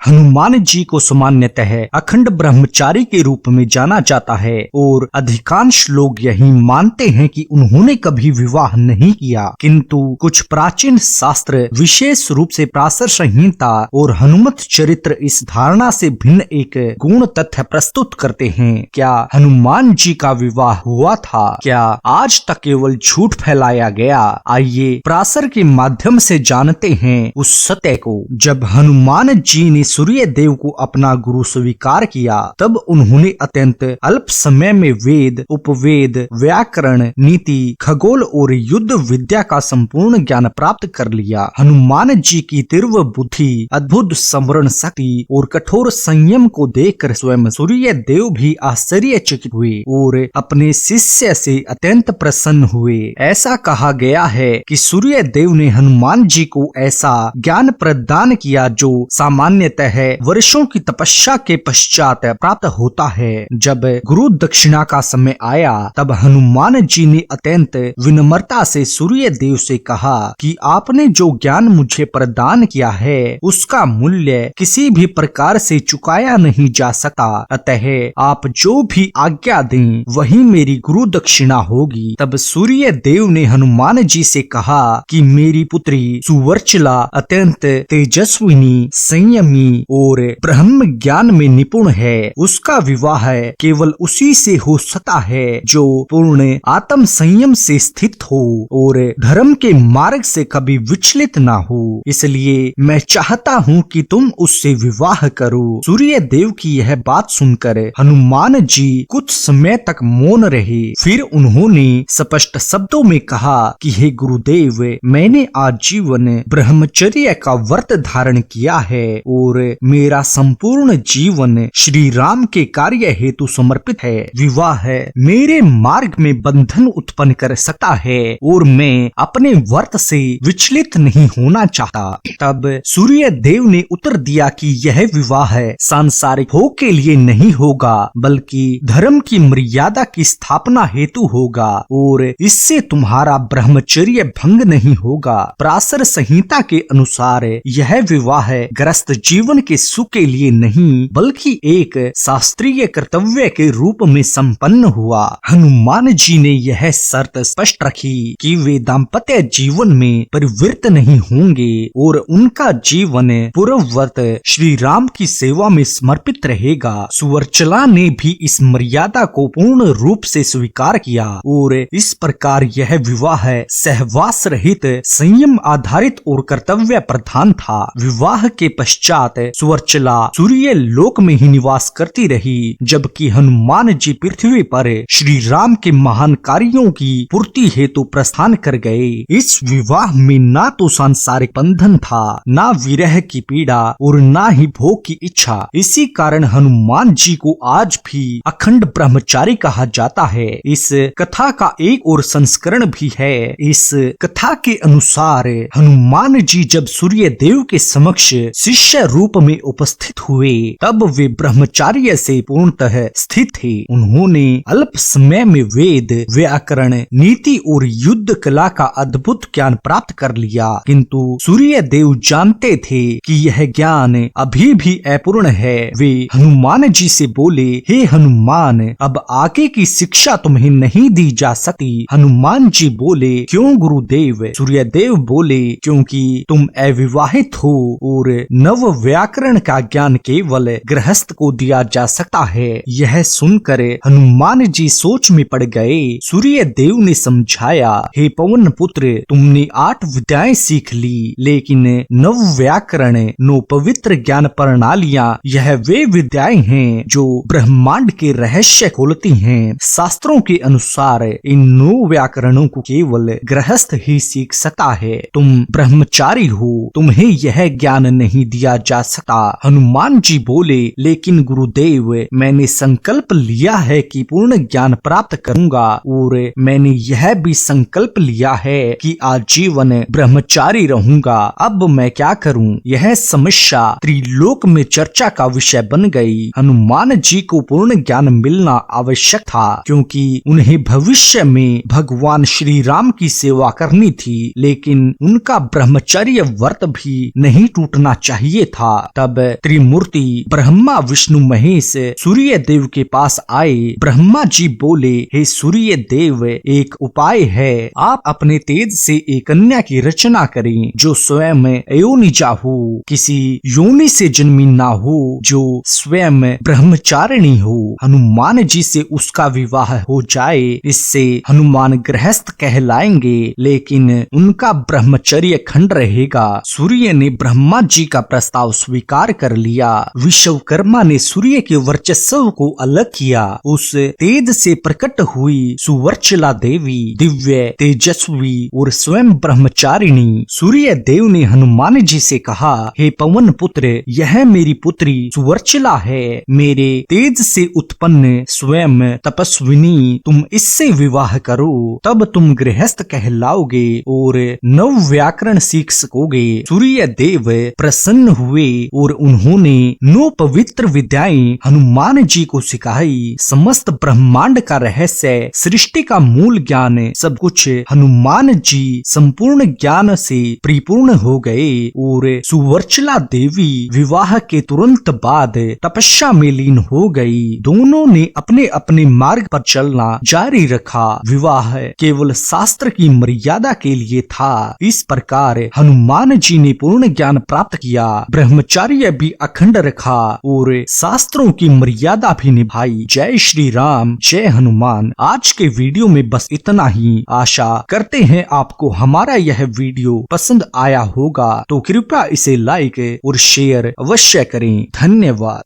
हनुमान जी को सामान्यतः अखंड ब्रह्मचारी के रूप में जाना जाता है और अधिकांश लोग यही मानते हैं कि उन्होंने कभी विवाह नहीं किया, किंतु कुछ प्राचीन शास्त्र विशेष रूप से पराशर संहिता और हनुमत चरित्र इस धारणा से भिन्न एक गुण तथ्य प्रस्तुत करते हैं। क्या हनुमान जी का विवाह हुआ था? क्या आज तक केवल झूठ फैलाया गया? आइए पराशर के माध्यम से जानते हैं उस सत्य को। जब हनुमान जी ने सूर्य देव को अपना गुरु स्वीकार किया, तब उन्होंने अत्यंत अल्प समय में वेद, उपवेद, व्याकरण, नीति, खगोल और युद्ध विद्या का संपूर्ण ज्ञान प्राप्त कर लिया। हनुमान जी की तीव्र बुद्धि, अद्भुत स्मरण शक्ति और कठोर संयम को देखकर स्वयं सूर्य देव भी आश्चर्यचकित हुए और अपने शिष्य से अत्यंत प्रसन्न हुए। ऐसा कहा गया है कि सूर्य देव ने हनुमान जी को ऐसा ज्ञान प्रदान किया जो सामान्यतः वर्षों की तपस्या के पश्चात प्राप्त होता है। जब गुरु दक्षिणा का समय आया, तब हनुमान जी ने अत्यंत विनम्रता से सूर्य देव से कहा कि आपने जो ज्ञान मुझे प्रदान किया है, उसका मूल्य किसी भी प्रकार से चुकाया नहीं जा सकता। अतः आप जो भी आज्ञा दें, वही मेरी गुरु दक्षिणा होगी। तब सूर्य देव ने हनुमान जी से कहा कि मेरी पुत्री सुवर्चला अत्यंत तेजस्विनी, संयमी और ब्रह्म ज्ञान में निपुण है। उसका विवाह केवल उसी से हो सकता है जो पूर्ण आत्म संयम से स्थित हो और धर्म के मार्ग से कभी विचलित ना हो। इसलिए मैं चाहता हूँ कि तुम उससे विवाह करो। सूर्य देव की यह बात सुनकर हनुमान जी कुछ समय तक मौन रहे। फिर उन्होंने स्पष्ट शब्दों में कहा कि हे गुरुदेव, मैंने आजीवन ब्रह्मचर्य का व्रत धारण किया है और मेरा संपूर्ण जीवन श्री राम के कार्य हेतु समर्पित है। विवाह मेरे मार्ग में बंधन उत्पन्न कर सकता है और मैं अपने व्रत से विचलित नहीं होना चाहता। तब सूर्य देव ने उत्तर दिया कि यह विवाह सांसारिक भोग के लिए नहीं होगा, बल्कि धर्म की मर्यादा की स्थापना हेतु होगा और इससे तुम्हारा ब्रह्मचर्य भंग नहीं होगा। पराशर संहिता के अनुसार यह विवाह ग्रस्त जीवन के सुख के लिए नहीं, बल्कि एक शास्त्रीय कर्तव्य के रूप में संपन्न हुआ। हनुमान जी ने यह शर्त स्पष्ट रखी कि वे दाम्पत्य जीवन में परिवृत्त नहीं होंगे और उनका जीवन पूर्ववत श्री राम की सेवा में समर्पित रहेगा। सुवर्चला ने भी इस मर्यादा को पूर्ण रूप से स्वीकार किया और इस प्रकार यह विवाह सहवास रहित, संयम आधारित और कर्तव्य प्रधान था। विवाह के पश्चात सुवर्चला सूर्य लोक में ही निवास करती रही, जबकि हनुमान जी पृथ्वी पर श्री राम के महान कार्यों की पूर्ति हेतु प्रस्थान कर गए। इस विवाह में ना तो सांसारिक बंधन था, ना विरह की पीड़ा और ना ही भोग की इच्छा। इसी कारण हनुमान जी को आज भी अखंड ब्रह्मचारी कहा जाता है। इस कथा का एक और संस्करण भी है। इस कथा के अनुसार हनुमान जी जब सूर्य देव के समक्ष शिष्य रूप में उपस्थित हुए, तब वे ब्रह्मचार्य से पूर्णतः स्थित थे। उन्होंने अल्प समय में वेद, व्याकरण, नीति और युद्ध कला का अद्भुत ज्ञान प्राप्त कर लिया, किंतु सूर्य देव जानते थे कि यह ज्ञान अभी भी अपूर्ण है। वे हनुमान जी से बोले, हे हनुमान, अब आगे की शिक्षा तुम्हें नहीं दी जा सकती। हनुमान जी बोले, क्यों गुरुदेव? सूर्य देव बोले, क्योंकि तुम अविवाहित हो और नव व्याकरण का ज्ञान केवल गृहस्थ को दिया जा सकता है। यह सुनकर हनुमान जी सोच में पड़ गए। सूर्य देव ने समझाया, हे पवन पुत्र, तुमने 8 विद्याएं सीख ली, लेकिन नव व्याकरण, 9 पवित्र ज्ञान प्रणालियां, यह वे विद्याएं हैं जो ब्रह्मांड के रहस्य खोलती हैं। शास्त्रों के अनुसार इन 9 व्याकरणों को केवल गृहस्थ ही सीख सकता है। तुम ब्रह्मचारी हो, तुम्हें यह ज्ञान नहीं दिया जा सकता। हनुमान जी बोले, लेकिन गुरुदेव, मैंने संकल्प लिया है कि पूर्ण ज्ञान प्राप्त करूंगा और मैंने यह भी संकल्प लिया है कि आजीवन ब्रह्मचारी रहूंगा। अब मैं क्या करूं? यह समस्या त्रिलोक में चर्चा का विषय बन गई। हनुमान जी को पूर्ण ज्ञान मिलना आवश्यक था, क्योंकि उन्हें भविष्य में भगवान श्री राम की सेवा करनी थी, लेकिन उनका ब्रह्मचर्य व्रत भी नहीं टूटना चाहिए था। तब त्रिमूर्ति ब्रह्मा विष्णु महेश सूर्य देव के पास आए। ब्रह्मा जी बोले, हे सूर्य देव, एक उपाय है। आप अपने तेज से एक कन्या की रचना करें जो स्वयं अयोनिजा हो, किसी योनि से जन्मी ना हो, जो स्वयं ब्रह्मचारिणी हो। हनुमान जी से उसका विवाह हो जाए, इससे हनुमान गृहस्थ कहलाएंगे, लेकिन उनका ब्रह्मचर्य खंड रहेगा। सूर्य ने ब्रह्मा जी का प्रस्ताव स्वीकार कर लिया। विश्वकर्मा ने सूर्य के वर्चस्व को अलग किया। उस तेज से प्रकट हुई सुवर्चला देवी दिव्य, तेजस्वी और स्वयं ब्रह्मचारिणी। सूर्य देव ने हनुमान जी से कहा, हे पवन पुत्र, यह मेरी पुत्री सुवर्चला है, मेरे तेज से उत्पन्न स्वयं तपस्विनी। तुम इससे विवाह करो, तब तुम गृहस्थ कहलाओगे और नव व्याकरण सीख सकोगे। सूर्य देव प्रसन्न हुए और उन्होंने 9 पवित्र विद्याएं हनुमान जी को सिखाई। समस्त ब्रह्मांड का रहस्य, सृष्टि का मूल ज्ञान, सब कुछ हनुमान जी संपूर्ण ज्ञान से परिपूर्ण हो गए और सुवर्चला देवी विवाह के तुरंत बाद तपस्या में लीन हो गई। दोनों ने अपने अपने मार्ग पर चलना जारी रखा। विवाह केवल शास्त्र की मर्यादा के लिए था। इस प्रकार हनुमान जी ने पूर्ण ज्ञान प्राप्त किया, ब्रह्मचर्य भी अखंड रखा और शास्त्रों की मर्यादा भी निभाई। जय श्री राम, जय हनुमान। आज के वीडियो में बस इतना ही। आशा करते हैं आपको हमारा यह वीडियो पसंद आया होगा, तो कृपया इसे लाइक और शेयर अवश्य करें। धन्यवाद।